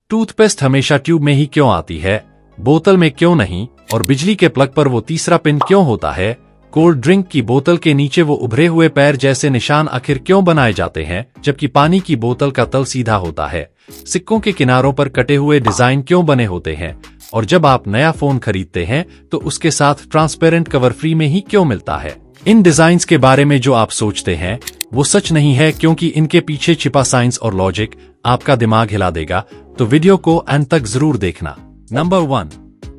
Toothpaste हमेशा tube में ही क्यों आती है, बोतल में क्यों नहीं, और बिजली के प्लग पर वो तीसरा पिन क्यों होता है। कोल्ड ड्रिंक की बोतल के नीचे वो उभरे हुए पैर जैसे निशान आखिर क्यों बनाए जाते हैं, जबकि पानी की बोतल का तल सीधा होता है। सिक्कों के किनारों पर कटे हुए डिजाइन क्यों बने होते हैं, और जब आप नया फोन खरीदते हैं तो उसके साथ ट्रांसपेरेंट कवर फ्री में ही क्यों मिलता है। इन डिजाइन्स के बारे में जो आप सोचते हैं वो सच नहीं है, क्योंकि इनके पीछे छिपा साइंस और लॉजिक आपका दिमाग हिला देगा। तो वीडियो को अंत तक जरूर देखना। नंबर 1,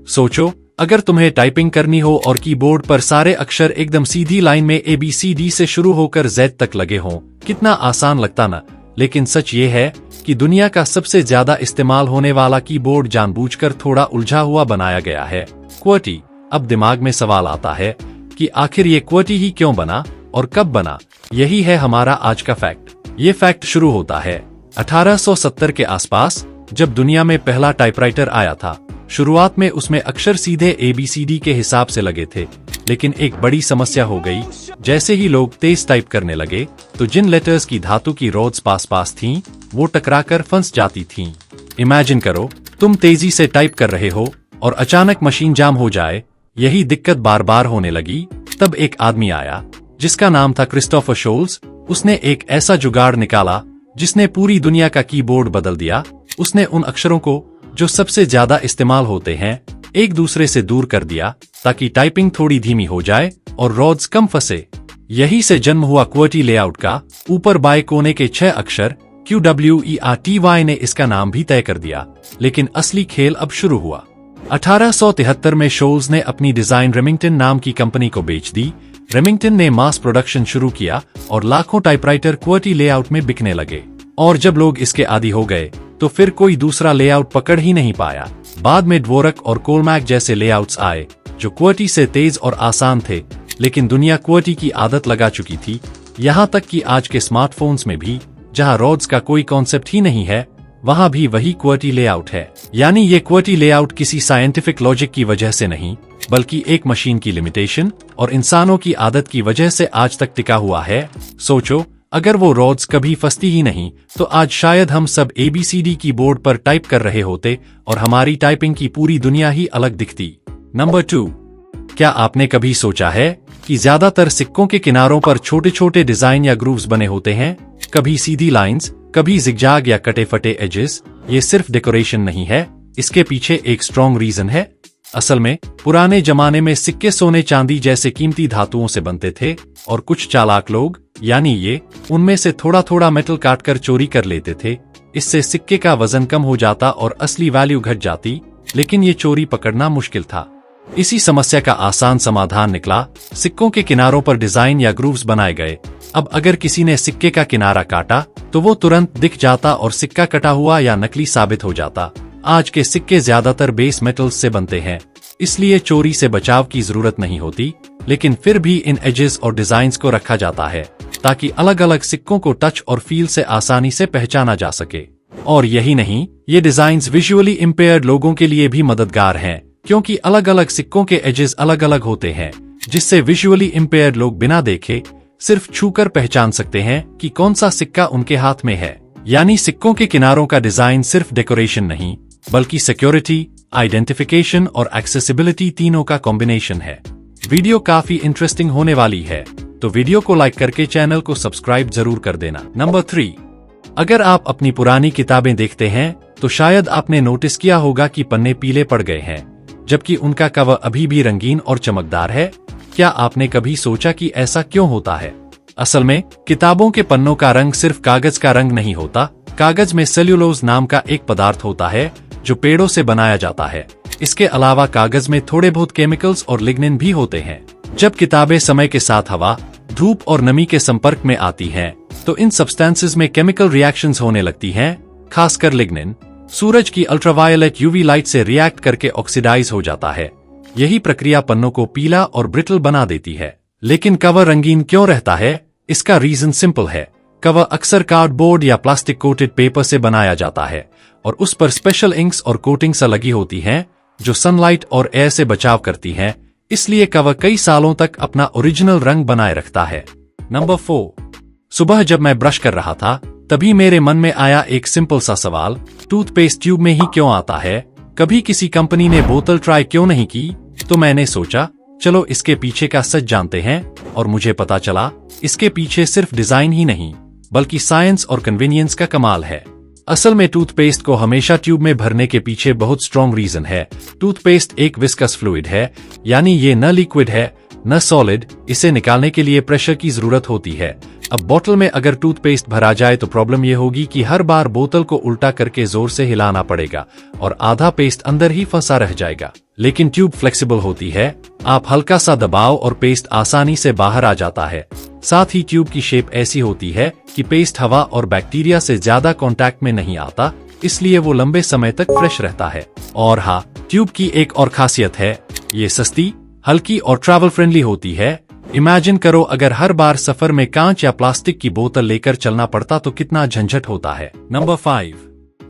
सोचो अगर तुम्हें टाइपिंग करनी हो और कीबोर्ड पर सारे अक्षर एकदम सीधी लाइन में ABCD से शुरू होकर Z तक लगे हों, कितना आसान लगता ना। लेकिन सच ये है कि दुनिया का सबसे ज्यादा इस्तेमाल होने वाला कीबोर्ड जानबूझकर थोड़ा उलझा हुआ बनाया गया है, QWERTY। अब दिमाग में सवाल आता है कि आखिर ये QWERTY ही क्यों बना और कब बना। यही है हमारा आज का फैक्ट। ये फैक्ट शुरू होता है 1870 के आसपास, जब दुनिया में पहला टाइपराइटर आया था। शुरुआत में उसमें अक्षर सीधे ABCD के हिसाब से लगे थे, लेकिन एक बड़ी समस्या हो गई। जैसे ही लोग तेज टाइप करने लगे तो जिन लेटर्स की धातु की रोड्स पास थीं, वो टकराकर फंस जाती थीं। इमेजिन करो, तुम तेजी से टाइप कर रहे हो और अचानक मशीन जाम हो जाए। यही दिक्कत बार बार होने लगी। तब एक आदमी आया जिसका नाम था क्रिस्टोफर शोल्स। उसने एक ऐसा जुगाड़ निकाला जिसने पूरी दुनिया का कीबोर्ड बदल दिया। उसने उन अक्षरों को जो सबसे ज्यादा इस्तेमाल होते हैं एक दूसरे से दूर कर दिया, ताकि टाइपिंग थोड़ी धीमी हो जाए और रोड्स कम फंसे। यही से जन्म हुआ QWERTY लेआउट का। ऊपर बाएं कोने के 6 अक्षर QWERTY ने इसका नाम भी तय कर दिया। लेकिन असली खेल अब शुरू हुआ। 1873 में शोल्स ने अपनी डिजाइन रेमिंगटन नाम की कंपनी को बेच दी। रेमिंगटन ने मास प्रोडक्शन शुरू किया और लाखों टाइपराइटर QWERTY लेआउट में बिकने लगे। और जब लोग इसके आदी हो गए तो फिर कोई दूसरा लेआउट पकड़ ही नहीं पाया। बाद में ड्वोरक और कोलमैक जैसे लेआउट्स आए जो QWERTY से तेज और आसान थे, लेकिन दुनिया QWERTY की आदत लगा चुकी थी। यहाँ तक कि आज के स्मार्टफोन्स में भी, जहाँ रोड्स का कोई कॉन्सेप्ट ही नहीं है, वहाँ भी वही QWERTY लेआउट है। यानी ये QWERTY लेआउट किसी साइंटिफिक लॉजिक की वजह से नहीं, बल्कि एक मशीन की लिमिटेशन और इंसानों की आदत की वजह से आज तक टिका हुआ है। सोचो, अगर वो रोड्स कभी फंसती ही नहीं तो आज शायद हम सब ABCD कीबोर्ड पर टाइप कर रहे होते और हमारी टाइपिंग की पूरी दुनिया ही अलग दिखती। नंबर 2, क्या आपने कभी सोचा है कि ज्यादातर सिक्कों के किनारों पर छोटे छोटे डिजाइन या ग्रूव्स बने होते हैं? कभी सीधी लाइंस, कभी जिगजैग या कटे फटे एजेस। ये सिर्फ डेकोरेशन नहीं है, इसके पीछे एक स्ट्रॉन्ग रीजन है। असल में पुराने जमाने में सिक्के सोने चांदी जैसे कीमती धातुओं से बनते थे, और कुछ चालाक लोग, यानी ये, उनमें से थोड़ा थोड़ा मेटल काटकर चोरी कर लेते थे। इससे सिक्के का वजन कम हो जाता और असली वैल्यू घट जाती, लेकिन ये चोरी पकड़ना मुश्किल था। इसी समस्या का आसान समाधान निकला। सिक्कों के किनारों पर डिजाइन या ग्रूव्स बनाए गए। अब अगर किसी ने सिक्के का किनारा काटा तो वो तुरंत दिख जाता और सिक्का कटा हुआ या नकली साबित हो जाता। आज के सिक्के ज्यादातर बेस मेटल्स से बनते हैं, इसलिए चोरी से बचाव की जरूरत नहीं होती। लेकिन फिर भी इन एजेस और डिजाइन्स को रखा जाता है ताकि अलग अलग सिक्कों को टच और फील से आसानी से पहचाना जा सके। और यही नहीं, ये डिजाइन्स विजुअली इम्पेयर्ड लोगों के लिए भी मददगार हैं, क्योंकि अलग अलग सिक्कों के एजेस अलग अलग होते हैं, जिससे विजुअली इम्पेयर्ड लोग बिना देखे सिर्फ छूकर पहचान सकते हैं कि कौन सा सिक्का उनके हाथ में है। यानी सिक्कों के किनारों का डिजाइन सिर्फ डेकोरेशन नहीं, बल्कि सिक्योरिटी, आइडेंटिफिकेशन और एक्सेसिबिलिटी तीनों का कॉम्बिनेशन है। वीडियो काफी इंटरेस्टिंग होने वाली है, तो वीडियो को लाइक करके चैनल को सब्सक्राइब जरूर कर देना। नंबर 3, अगर आप अपनी पुरानी किताबें देखते हैं तो शायद आपने नोटिस किया होगा कि पन्ने पीले पड़ गए हैं, जबकि उनका कवर अभी भी रंगीन और चमकदार है। क्या आपने कभी सोचा कि ऐसा क्यों होता है? असल में किताबों के पन्नों का रंग सिर्फ कागज का रंग नहीं होता। कागज में सेल्यूलोज नाम का एक पदार्थ होता है जो पेड़ों से बनाया जाता है। इसके अलावा कागज में थोड़े बहुत केमिकल्स और लिग्निन भी होते हैं। जब किताबें समय के साथ हवा, धूप और नमी के संपर्क में आती हैं, तो इन सब्सटेंसेस में केमिकल रिएक्शंस होने लगती हैं। खासकर लिग्निन सूरज की अल्ट्रावायलेट UV लाइट से रिएक्ट करके ऑक्सीडाइज हो जाता है। यही प्रक्रिया पन्नों को पीला और ब्रिटल बना देती है। लेकिन कवर रंगीन क्यों रहता है? इसका रीजन सिंपल है। कवर अक्सर कार्डबोर्ड या प्लास्टिक कोटेड पेपर से बनाया जाता है और उस पर स्पेशल इंक्स और कोटिंग्स लगी होती हैं जो सनलाइट और एयर से बचाव करती हैं। इसलिए कवर कई सालों तक अपना ओरिजिनल रंग बनाए रखता है। नंबर 4, सुबह जब मैं ब्रश कर रहा था तभी मेरे मन में आया एक सिंपल सा सवाल, टूथपेस्ट ट्यूब में ही क्यों आता है? कभी किसी कंपनी ने बोतल ट्राई क्यों नहीं की? तो मैंने सोचा चलो इसके पीछे का सच जानते हैं, और मुझे पता चला इसके पीछे सिर्फ डिजाइन ही नहीं बल्कि साइंस और कन्वीनियंस का कमाल है। असल में टूथपेस्ट को हमेशा ट्यूब में भरने के पीछे बहुत स्ट्रॉन्ग रीजन है। टूथपेस्ट एक विस्कस फ्लूइड है, यानी ये न लिक्विड है न सॉलिड। इसे निकालने के लिए प्रेशर की जरूरत होती है। अब बोतल में अगर टूथपेस्ट भरा जाए तो प्रॉब्लम ये होगी कि हर बार बोतल को उल्टा करके जोर से हिलाना पड़ेगा और आधा पेस्ट अंदर ही फंसा रह जाएगा। लेकिन ट्यूब फ्लेक्सिबल होती है, आप हल्का सा दबाव और पेस्ट आसानी से बाहर आ जाता है। साथ ही ट्यूब की शेप ऐसी होती है कि पेस्ट हवा और बैक्टीरिया से ज्यादा कांटेक्ट में नहीं आता, इसलिए वो लंबे समय तक फ्रेश रहता है। और हाँ, ट्यूब की एक और खासियत है, ये सस्ती, हल्की और ट्रैवल फ्रेंडली होती है। इमेजिन करो अगर हर बार सफर में कांच या प्लास्टिक की बोतल लेकर चलना पड़ता तो कितना झंझट होता है। नंबर 5,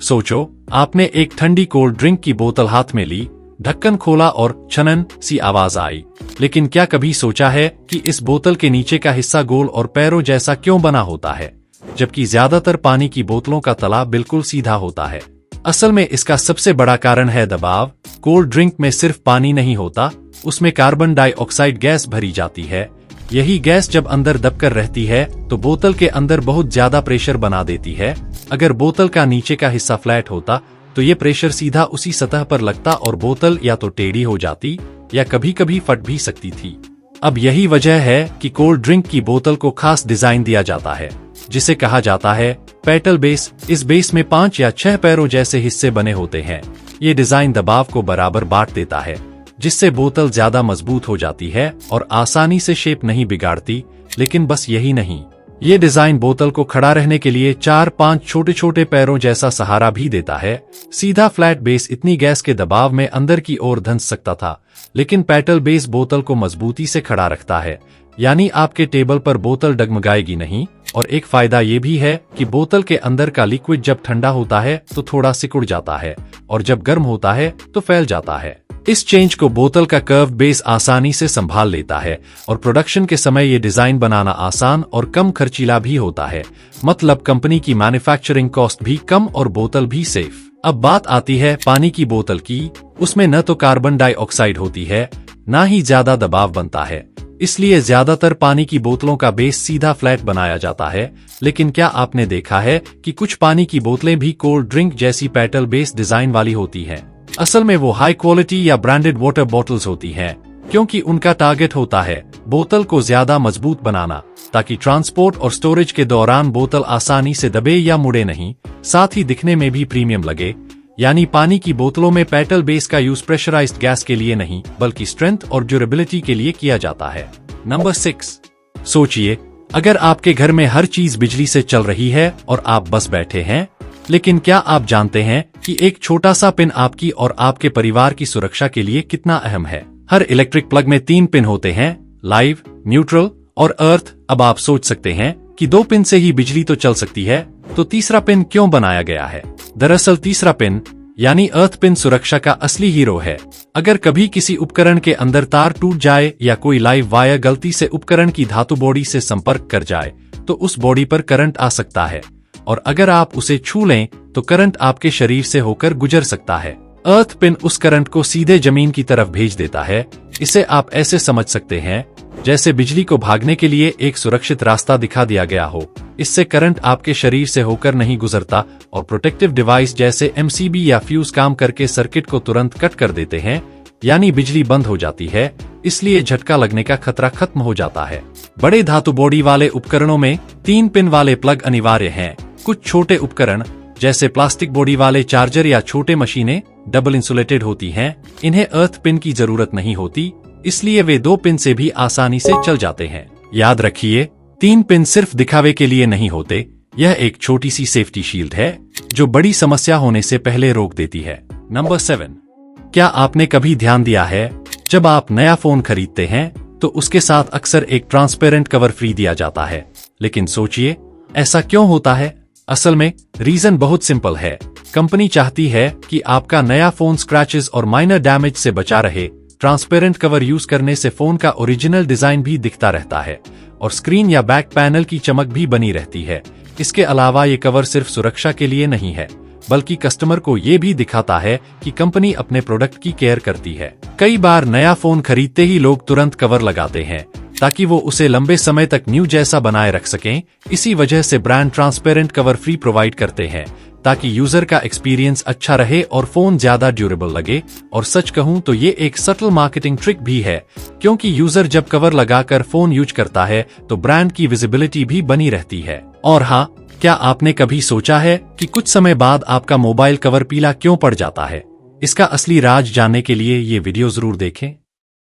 सोचो आपने एक ठंडी कोल्ड ड्रिंक की बोतल हाथ में ली, ढक्कन खोला और छनन सी आवाज आई। लेकिन क्या कभी सोचा है कि इस बोतल के नीचे का हिस्सा गोल और पैरों जैसा क्यों बना होता है, जबकि ज्यादातर पानी की बोतलों का तला बिल्कुल सीधा होता है? असल में इसका सबसे बड़ा कारण है दबाव। कोल्ड ड्रिंक में सिर्फ पानी नहीं होता, उसमें कार्बन डाइऑक्साइड गैस भरी जाती है। यही गैस जब अंदर दबकर रहती है तो बोतल के अंदर बहुत ज्यादा प्रेशर बना देती है। अगर बोतल का नीचे का हिस्सा फ्लैट होता तो ये प्रेशर सीधा उसी सतह पर लगता और बोतल या तो टेढ़ी हो जाती या कभी कभी फट भी सकती थी। अब यही वजह है कि कोल्ड ड्रिंक की बोतल को खास डिजाइन दिया जाता है, जिसे कहा जाता है पेटल बेस। इस बेस में 5 या 6 पैरों जैसे हिस्से बने होते हैं। ये डिजाइन दबाव को बराबर बांट देता है, जिससे बोतल ज्यादा मजबूत हो जाती है और आसानी से शेप नहीं बिगाड़ती। लेकिन बस यही नहीं, ये डिजाइन बोतल को खड़ा रहने के लिए 4-5 छोटे छोटे पैरों जैसा सहारा भी देता है। सीधा फ्लैट बेस इतनी गैस के दबाव में अंदर की ओर धंस सकता था, लेकिन पेटल बेस बोतल को मजबूती से खड़ा रखता है, यानी आपके टेबल पर बोतल डगमगाएगी नहीं। और एक फायदा ये भी है कि बोतल के अंदर का लिक्विड जब ठंडा होता है तो थोड़ा सिकुड़ जाता है और जब गर्म होता है तो फैल जाता है। इस चेंज को बोतल का कर्व बेस आसानी से संभाल लेता है और प्रोडक्शन के समय ये डिजाइन बनाना आसान और कम खर्चीला भी होता है। मतलब कंपनी की मैन्युफैक्चरिंग कॉस्ट भी कम और बोतल भी सेफ। अब बात आती है पानी की बोतल की। उसमें न तो कार्बन डाइऑक्साइड होती है, ना ही ज्यादा दबाव बनता है, इसलिए ज्यादातर पानी की बोतलों का बेस सीधा फ्लैट बनाया जाता है। लेकिन क्या आपने देखा है कि कुछ पानी की बोतलें भी कोल्ड ड्रिंक जैसी पेटल बेस डिजाइन वाली होती हैं? असल में वो हाई क्वालिटी या ब्रांडेड वाटर बॉटल्स होती हैं, क्योंकि उनका टारगेट होता है बोतल को ज्यादा मजबूत बनाना, ताकि ट्रांसपोर्ट और स्टोरेज के दौरान बोतल आसानी से दबे या मुड़े नहीं। साथ ही दिखने में भी प्रीमियम लगे। यानी पानी की बोतलों में पेटल बेस का यूज प्रेशराइज्ड गैस के लिए नहीं बल्कि स्ट्रेंथ और ड्यूरेबिलिटी के लिए किया जाता है। नंबर 6, सोचिए अगर आपके घर में हर चीज बिजली से चल रही है और आप बस बैठे हैं, लेकिन क्या आप जानते हैं कि एक छोटा सा पिन आपकी और आपके परिवार की सुरक्षा के लिए कितना अहम है? हर इलेक्ट्रिक प्लग में 3 पिन होते हैं, लाइव, न्यूट्रल और अर्थ। अब आप सोच सकते हैं कि 2 पिन से ही बिजली तो चल सकती है, तो तीसरा पिन क्यों बनाया गया है? दरअसल तीसरा पिन यानी अर्थ पिन सुरक्षा का असली हीरो है। अगर कभी किसी उपकरण के अंदर तार टूट जाए या कोई लाइव वायर गलती से उपकरण की धातु बॉडी से संपर्क कर जाए तो उस बॉडी पर करंट आ सकता है, और अगर आप उसे छू लें तो करंट आपके शरीर से होकर गुजर सकता है। अर्थ पिन उस करंट को सीधे जमीन की तरफ भेज देता है। इसे आप ऐसे समझ सकते हैं जैसे बिजली को भागने के लिए एक सुरक्षित रास्ता दिखा दिया गया हो। इससे करंट आपके शरीर से होकर नहीं गुजरता और प्रोटेक्टिव डिवाइस जैसे एमसीबी या फ्यूज काम करके सर्किट को तुरंत कट कर देते हैं, यानी बिजली बंद हो जाती है। इसलिए झटका लगने का खतरा खत्म हो जाता है। बड़े धातु बॉडी वाले उपकरणों में 3 पिन वाले प्लग अनिवार्य हैं। कुछ छोटे उपकरण जैसे प्लास्टिक बॉडी वाले चार्जर या छोटे मशीनें डबल इंसुलेटेड होती हैं, इन्हें अर्थ पिन की जरूरत नहीं होती, इसलिए वे 2 पिन से भी आसानी से चल जाते हैं। याद रखिए, 3 पिन सिर्फ दिखावे के लिए नहीं होते, यह एक छोटी सी सेफ्टी शील्ड है जो बड़ी समस्या होने से पहले रोक देती है। नंबर 7, क्या आपने कभी ध्यान दिया है जब आप नया फोन खरीदते हैं तो उसके साथ अक्सर एक ट्रांसपेरेंट कवर फ्री दिया जाता है? लेकिन सोचिए ऐसा क्यों होता है? असल में रीजन बहुत सिंपल है। कंपनी चाहती है कि आपका नया फोन स्क्रैचेस और माइनर डैमेज से बचा रहे। ट्रांसपेरेंट कवर यूज करने से फोन का ओरिजिनल डिजाइन भी दिखता रहता है और स्क्रीन या बैक पैनल की चमक भी बनी रहती है। इसके अलावा ये कवर सिर्फ सुरक्षा के लिए नहीं है, बल्कि कस्टमर को ये भी दिखाता है कि कंपनी अपने प्रोडक्ट की केयर करती है। कई बार नया फोन खरीदते ही लोग तुरंत कवर लगाते हैं ताकि वो उसे लंबे समय तक न्यू जैसा बनाए रख सकें। इसी वजह से brand transparent cover free provide करते हैं ताकि यूजर का एक्सपीरियंस अच्छा रहे और फोन ज्यादा ड्यूरेबल लगे। और सच कहूं तो ये एक सटल मार्केटिंग ट्रिक भी है, क्योंकि यूजर जब कवर लगाकर फोन यूज करता है तो ब्रांड की विजिबिलिटी भी बनी रहती है। और हाँ, क्या आपने कभी सोचा है कि कुछ समय बाद आपका मोबाइल कवर पीला क्यों पड़ जाता है? इसका असली राज जानने के लिए ये वीडियो जरूर देखें।